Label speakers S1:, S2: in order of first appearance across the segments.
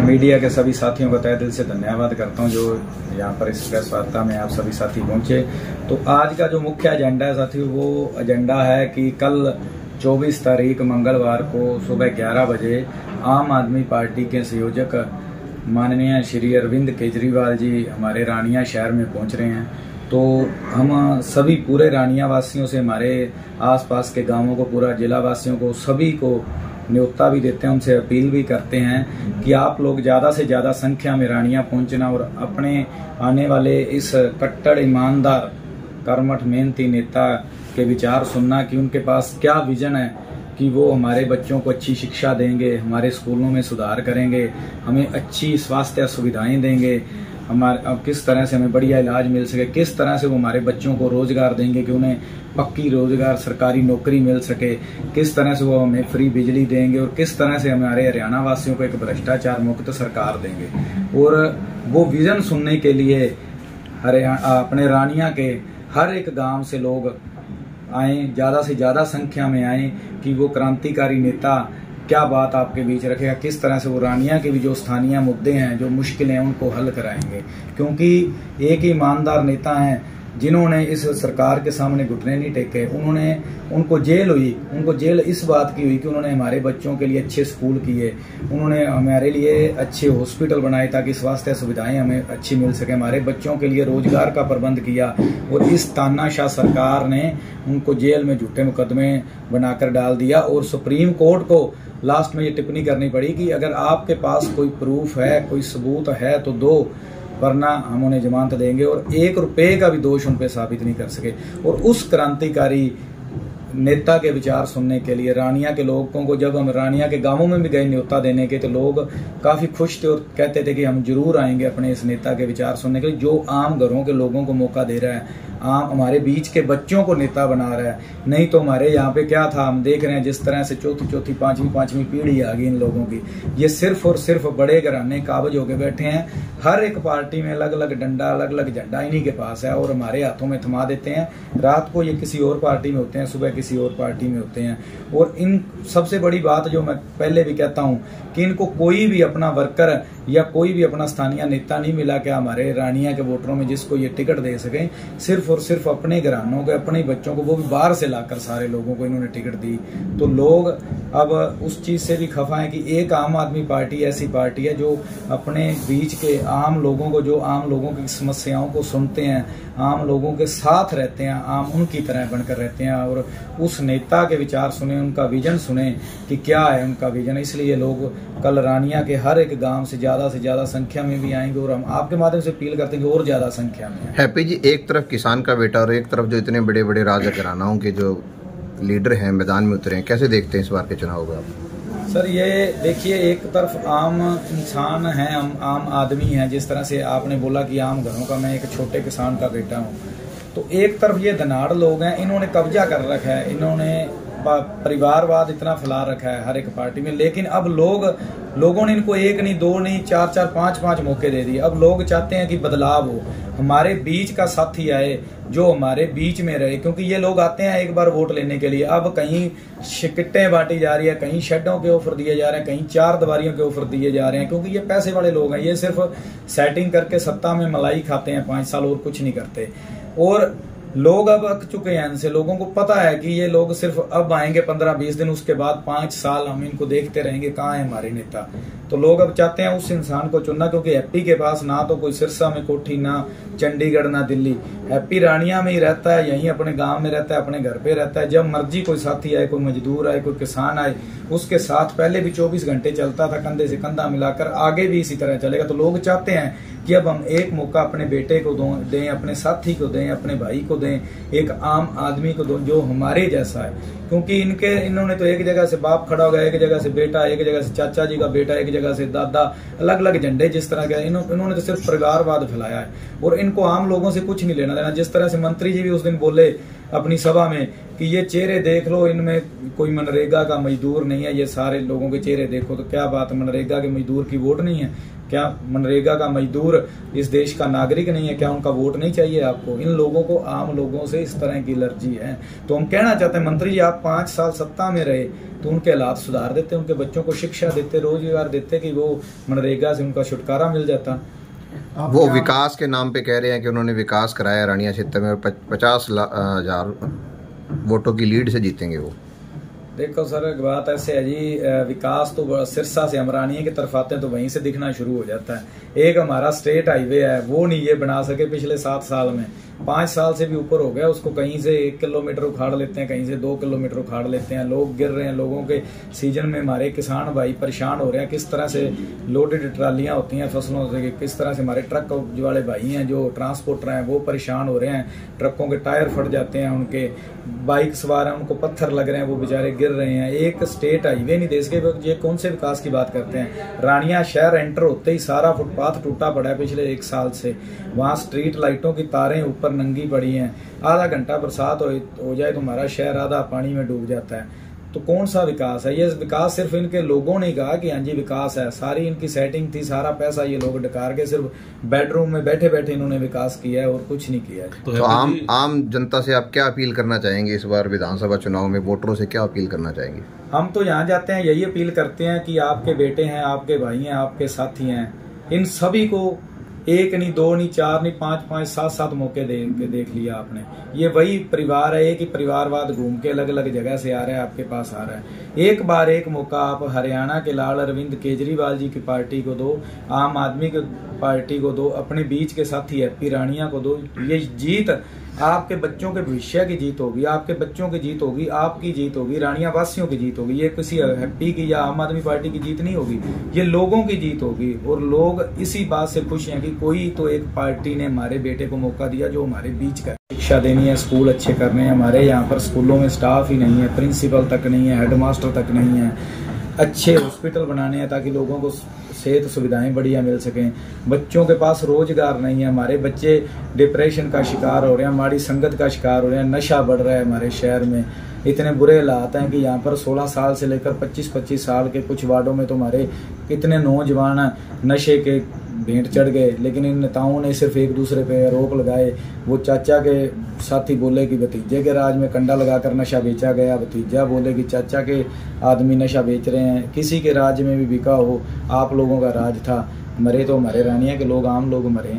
S1: Media के सभी साथियों का तहे दिल से धन्यवाद करता हूं जो यहाँ पर इस प्रेस वार्ता में आप सभी साथी पहुंचे। तो आज का जो मुख्य एजेंडा है साथियों, वो एजेंडा है कि कल 24 तारीख मंगलवार को सुबह 11 बजे आम आदमी पार्टी के संयोजक माननीय श्री अरविंद केजरीवाल जी हमारे रानिया शहर में पहुंच रहे हैं। तो हम सभी पूरे रानिया वासियों से, हमारे आसपास के गांवों को, पूरा जिला वासियों को, सभी को न्योता भी देते हैं, उनसे अपील भी करते हैं कि आप लोग ज़्यादा से ज़्यादा संख्या में रानिया पहुंचना और अपने आने वाले इस कट्टर ईमानदार कर्मठ मेहनती नेता के विचार सुनना कि उनके पास क्या विजन है, कि वो हमारे बच्चों को अच्छी शिक्षा देंगे, हमारे स्कूलों में सुधार करेंगे, हमें अच्छी स्वास्थ्य सुविधाएं देंगे, हमारे अब किस तरह से हमें बढ़िया इलाज मिल सके, किस तरह से वो हमारे बच्चों को रोजगार देंगे कि उन्हें पक्की रोजगार सरकारी नौकरी मिल सके, किस तरह से वो हमें फ्री बिजली देंगे और किस तरह से हमारे हरियाणा वासियों को एक भ्रष्टाचार मुक्त सरकार देंगे। और वो विजन सुनने के लिए अपने रानिया के हर एक गांव से लोग आए, ज्यादा से ज्यादा संख्या में आए कि वो क्रांतिकारी नेता क्या बात आपके बीच रखेगा, किस तरह से वो रानिया के भी जो स्थानीय मुद्दे हैं, जो मुश्किलें हैं, उनको हल कराएंगे। क्योंकि एक ही ईमानदार नेता हैं जिन्होंने इस सरकार के सामने घुटने नहीं टेके। उनको जेल हुई, उनको जेल इस बात की हुई कि उन्होंने हमारे बच्चों के लिए अच्छे स्कूल किए, उन्होंने हमारे लिए अच्छे हॉस्पिटल बनाए ताकि स्वास्थ्य सुविधाएं हमें अच्छी मिल सके, हमारे बच्चों के लिए रोजगार का प्रबंध किया। और इस तानाशाह सरकार ने उनको जेल में झूठे मुकदमे बनाकर डाल दिया और सुप्रीम कोर्ट को लास्ट में ये टिप्पणी करनी पड़ी कि अगर आपके पास कोई प्रूफ है, कोई सबूत है तो दो, वरना हम उन्हें जमानत देंगे। और 1 रुपए का भी दोष उन पे साबित नहीं कर सके। और उस क्रांतिकारी नेता के विचार सुनने के लिए रानिया के लोगों को, जब हम रानिया के गांवों में भी गए न्योता देने के, तो लोग काफी खुश थे और कहते थे कि हम जरूर आएंगे अपने इस नेता के विचार सुनने के लिए, जो आम घरों के लोगों को मौका दे रहा है, आम हमारे बीच के बच्चों को नेता बना रहा है। नहीं तो हमारे यहाँ पे क्या था, हम देख रहे हैं जिस तरह से चौथी पांचवी पीढ़ी आ गई इन लोगों की। ये सिर्फ और सिर्फ बड़े घराने काबज होके बैठे हैं। हर एक पार्टी में अलग अलग डंडा, अलग अलग झंडा इन्हीं के पास है और हमारे हाथों में थमा देते हैं। रात को ये किसी और पार्टी में होते हैं, सुबह किसी और पार्टी में होते हैं। और इन सबसे बड़ी बात जो मैं पहले भी कहता हूँ कि इनको कोई भी अपना वर्कर या कोई भी अपना स्थानीय नेता नहीं मिला कि हमारे रानिया के वोटरों में जिसको ये टिकट दे सके। सिर्फ और सिर्फ अपने घरानों के, अपने बच्चों को, वो भी बाहर से लाकर सारे लोगों को इन्होंने टिकट दी। तो लोग अब उस चीज से भी खफा है कि एक आम आदमी पार्टी ऐसी पार्टी है जो अपने बीच के आम लोगों को, जो आम लोगों की समस्याओं को सुनते हैं, आम लोगों के साथ रहते हैं, आम उनकी तरह बनकर रहते हैं और उस नेता के विचार सुने, उनका विजन सुने कि क्या है उनका विजन। इसलिए लोग कल रानिया के हर एक गांव से ज्यादा संख्या में भी आएंगे और हम आपके माध्यम से अपील करते हैं कि और ज्यादा संख्या में।
S2: हैप्पी जी, एक तरफ किसान का बेटा और एक तरफ जो इतने बड़े बड़े राजा घरानाओं के जो लीडर हैं मैदान में उतरे हैं, कैसे देखते हैं इस बार के चुनाव को आप?
S1: सर ये देखिए, एक तरफ आम इंसान है, आम आदमी है, जिस तरह से आपने बोला कि आम घरों का, मैं एक छोटे किसान का बेटा हूँ। तो एक तरफ ये धनाढ़ लोग हैं, इन्होंने कब्जा कर रखा है, इन्होंने परिवारवाद इतना फैला रखा है हर एक पार्टी में। लेकिन अब लोगों ने इनको 1 नहीं 2 नहीं 4 5 मौके दे दिए। अब लोग चाहते हैं कि बदलाव हो, हमारे बीच का साथी आए जो हमारे बीच में रहे। क्योंकि ये लोग आते हैं एक बार वोट लेने के लिए, अब कहीं किट्टें बांटी जा रही है, कहीं शेडों के ऑफर दिए जा रहे हैं, कहीं 4 दीवारियों के ऑफर दिए जा रहे हैं। क्योंकि ये पैसे वाले लोग हैं, ये सिर्फ सेटिंग करके सत्ता में मलाई खाते हैं 5 साल और कुछ नहीं करते। और लोग अब अक चुके हैं इनसे, लोगों को पता है कि ये लोग सिर्फ अब आएंगे 15-20 दिन, उसके बाद 5 साल हम इनको देखते रहेंगे कहाँ है हमारे नेता। तो लोग अब चाहते हैं उस इंसान को चुनना, क्योंकि हैप्पी के पास ना तो कोई सिरसा में कोठी, ना चंडीगढ़, ना दिल्ली। हैप्पी रानिया में ही रहता है, यहीं अपने गांव में रहता है, अपने घर पे रहता है। जब मर्जी कोई साथी आए, कोई मजदूर आए, कोई किसान आए, उसके साथ पहले भी 24 घंटे चलता था, कंधे से कंधा मिलाकर, आगे भी इसी तरह चलेगा। तो लोग चाहते हैं कि अब हम एक मौका अपने बेटे को दें, अपने साथी को दें, अपने भाई को दें, एक आम आदमी को दें जो हमारे जैसा है। क्योंकि इन्होंने तो एक जगह से बाप खड़ा हो गया, एक जगह से बेटा, एक जगह से चाचा जी का बेटा, एक जगह से दादा, अलग अलग झंडे जिस तरह के इन्होंने तो सिर्फ परिवारवाद फैलाया है और इनको आम लोगों से कुछ नहीं लेना देना। जिस तरह से मंत्री जी भी उस दिन बोले अपनी सभा में कि ये चेहरे देख लो, इनमें कोई मनरेगा का मजदूर नहीं है, ये सारे लोगों के चेहरे देखो। तो क्या बात, मनरेगा के मजदूर की वोट नहीं है? क्या मनरेगा का मजदूर इस देश का नागरिक नहीं है? क्या उनका वोट नहीं चाहिए आपको? इन लोगों को, आम लोगों से इस तरह की एलर्जी है। तो हम कहना चाहते हैं मंत्री जी, आप 5 साल सत्ता में रहे तो उनके हालात सुधार देते, उनके बच्चों को शिक्षा देते, रोजगार देते, कि वो मनरेगा से उनका छुटकारा मिल जाता।
S2: वो विकास के नाम पे कह रहे हैं कि उन्होंने विकास कराया रानिया क्षेत्र में और 50,000 वोटों की लीड से जीतेंगे वो।
S1: देखो सर, एक बात ऐसे है जी, विकास तो सिरसा से हम रानिया की तरफ आते हैं तो वहीं से दिखना शुरू हो जाता है। एक हमारा स्टेट हाईवे है, वो नहीं ये बना सके पिछले 7 साल में, 5 साल से भी ऊपर हो गया। उसको कहीं से 1 किलोमीटर उखाड़ लेते हैं, कहीं से 2 किलोमीटर उखाड़ लेते हैं। लोग गिर रहे हैं, लोगों के सीजन में हमारे किसान भाई परेशान हो रहे हैं। किस तरह से लोडेड ट्रालियां होती हैं फसलों से, किस तरह से हमारे ट्रक वाले भाई हैं जो ट्रांसपोर्टर हैं वो परेशान हो रहे हैं। ट्रकों के टायर फट जाते हैं, उनके बाइक सवार हैं उनको पत्थर लग रहे हैं, वो बेचारे गिर रहे हैं। एक स्टेट हाईवे नहीं दे सके, ये कौन से विकास की बात करते हैं? रानिया शहर एंटर होते ही सारा फुटपाथ टूटा पड़ा है पिछले 1 साल से। वहाँ स्ट्रीट लाइटों की तारें ऊपर नंगी पड़ी हैं। आधा घंटा बरसात हो जाए तो हमारा शहर आधा पानी में डूब जाता है। तो कौन सा विकास है ये? विकास सिर्फ इनके लोगों ने कहा कि हाँ जी विकास है, सारी इनकी सेटिंग थी, सारा पैसा ये लोग डकार के सिर्फ बेडरूम में बैठे बैठे इन्होंने विकास किया है और कुछ नहीं किया है।
S2: तो आम जनता से आप क्या अपील करना चाहेंगे? इस बार विधानसभा चुनाव में वोटरों से क्या अपील करना चाहेंगे?
S1: हम तो यहाँ जाते हैं यही अपील करते हैं कि आपके बेटे हैं, आपके भाई हैं, आपके साथी हैं, इन सभी को 1 नहीं 2 नहीं 4 नहीं 5 7 मौके देख लिया आपने। ये वही परिवार है, एक ही परिवारवाद घूम के अलग अलग जगह से आ रहा है, आपके पास आ रहा है। एक बार एक मौका आप हरियाणा के लाल अरविंद केजरीवाल जी की पार्टी को दो, आम आदमी की पार्टी को दो, अपने बीच के साथी हैप्पी रानिया को दो। ये जीत आपके बच्चों के भविष्य की जीत होगी, आपके बच्चों की जीत होगी, आपकी जीत होगी, रानिया वासियों की जीत होगी। ये किसी हैप्पी की या आम आदमी पार्टी की जीत नहीं होगी, ये लोगों की जीत होगी। और लोग इसी बात से खुश हैं कि कोई तो एक पार्टी ने हमारे बेटे को मौका दिया जो हमारे बीच का। शिक्षा देनी है, स्कूल अच्छे करने हैं। हमारे यहाँ पर स्कूलों में स्टाफ ही नहीं है, प्रिंसिपल तक नहीं है, हेडमास्टर तक नहीं है। अच्छे हॉस्पिटल बनाने हैं ताकि लोगों को सेहत सुविधाएं बढ़िया मिल सकें। बच्चों के पास रोजगार नहीं है, हमारे बच्चे डिप्रेशन का शिकार हो रहे हैं, हमारी संगत का शिकार हो रहे हैं, नशा बढ़ रहा है हमारे शहर में। इतने बुरे हालात हैं कि यहाँ पर 16 साल से लेकर 25-25 साल के कुछ वार्डों में तो हमारे कितने नौजवान नशे के भेंट चढ़ गए। लेकिन इन नेताओं ने सिर्फ एक दूसरे पे आरोप लगाए। वो चाचा के साथी बोले कि भतीजे के राज में कंडा लगाकर नशा बेचा गया, भतीजा बोले कि चाचा के आदमी नशा बेच रहे हैं। किसी के राज में भी बिका हो, आप लोगों का राज था। मरे तो हमारे रानिया के लोग, आम लोग मरे।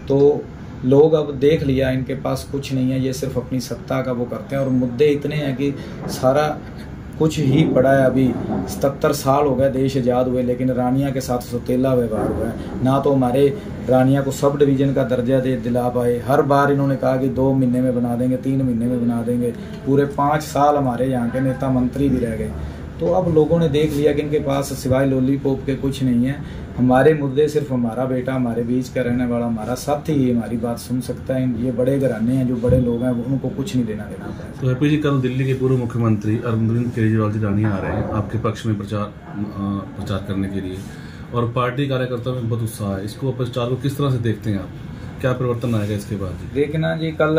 S1: तो लोग अब देख लिया इनके पास कुछ नहीं है, ये सिर्फ अपनी सत्ता का वो करते हैं। और मुद्दे इतने हैं कि सारा कुछ ही पड़ा है। अभी 77 साल हो गए देश आज़ाद हुए, लेकिन रानिया के साथ सौतेला व्यवहार हुआ है। ना तो हमारे रानिया को सब डिवीज़न का दर्जा दिला पाए। हर बार इन्होंने कहा कि 2 महीने में बना देंगे, 3 महीने में बना देंगे। पूरे 5 साल हमारे यहाँ के नेता मंत्री भी रह गए। तो अब लोगों ने देख लिया कि इनके पास सिवाय लॉलीपॉप के कुछ नहीं है। हमारे मुद्दे सिर्फ हमारा बेटा, हमारे बीच का रहने वाला हमारा साथी ही हमारी बात सुन सकता है। ये बड़े घराने हैं, जो बड़े लोग हैं, उनको कुछ नहीं देना पड़ेगा।
S3: तो हैप्पी जी, कल दिल्ली के पूर्व मुख्यमंत्री अरविंद केजरीवाल जी रानिया आ रहे हैं आपके पक्ष में प्रचार करने के लिए, और पार्टी कार्यकर्ताओं में बहुत उत्साह है। इसको प्रचार को किस तरह से देखते हैं आप? क्या परिवर्तन आएगा इसके बाद?
S1: देखना जी, कल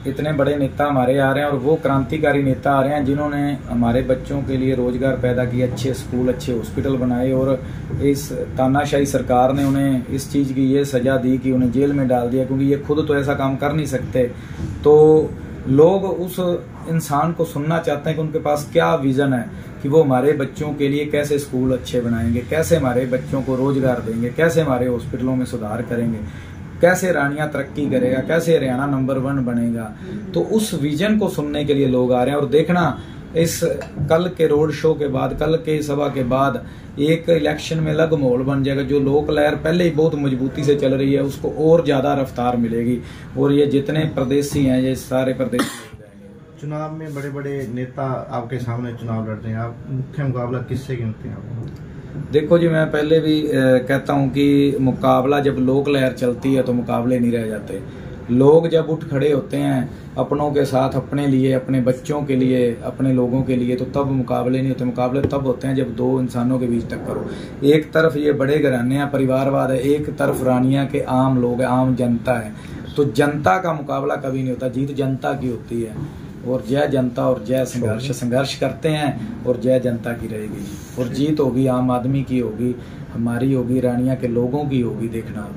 S1: इतने बड़े नेता हमारे आ रहे हैं और वो क्रांतिकारी नेता आ रहे हैं जिन्होंने हमारे बच्चों के लिए रोजगार पैदा किया, अच्छे स्कूल, अच्छे हॉस्पिटल बनाए। और इस तानाशाही सरकार ने उन्हें इस चीज़ की ये सजा दी कि उन्हें जेल में डाल दिया, क्योंकि ये खुद तो ऐसा काम कर नहीं सकते। तो लोग उस इंसान को सुनना चाहते हैं कि उनके पास क्या विजन है, कि वो हमारे बच्चों के लिए कैसे स्कूल अच्छे बनाएंगे, कैसे हमारे बच्चों को रोजगार देंगे, कैसे हमारे हॉस्पिटलों में सुधार करेंगे, कैसे रानिया तरक्की करेगा, कैसे हरियाणा नंबर 1 बनेगा। तो उस विजन को सुनने के लिए लोग आ रहे हैं। और देखना, इस कल के रोड शो के बाद, कल के सभा के बाद एक इलेक्शन में अलग माहौल बन जाएगा। जो लोक लहर पहले ही बहुत मजबूती से चल रही है, उसको और ज्यादा रफ्तार मिलेगी। और ये जितने प्रदेशी हैं, ये सारे प्रदेशी
S4: चुनाव में बड़े बड़े नेता आपके सामने चुनाव लड़ते हैं, आप मुख्य मुकाबला किससे गिनते हैं आप?
S1: देखो जी, मैं पहले भी कहता हूं कि मुकाबला, जब लोक लहर चलती है तो मुकाबले नहीं रह जाते। लोग जब उठ खड़े होते हैं अपनों के साथ, अपने लिए, अपने बच्चों के लिए, अपने लोगों के लिए, तो तब मुकाबले नहीं होते। मुकाबले तब होते हैं जब 2 इंसानों के बीच टक्कर हो। एक तरफ ये बड़े घराने हैं, परिवारवाद है, एक तरफ रानिया के आम लोग हैं, आम जनता है। तो जनता का मुकाबला कभी नहीं होता, जीत जनता की होती है। और जय जनता और जय संघर्ष। संघर्ष करते हैं और जय जनता की रहेगी और जीत होगी आम आदमी की होगी, हमारी होगी, रानिया के लोगों की होगी। देखना।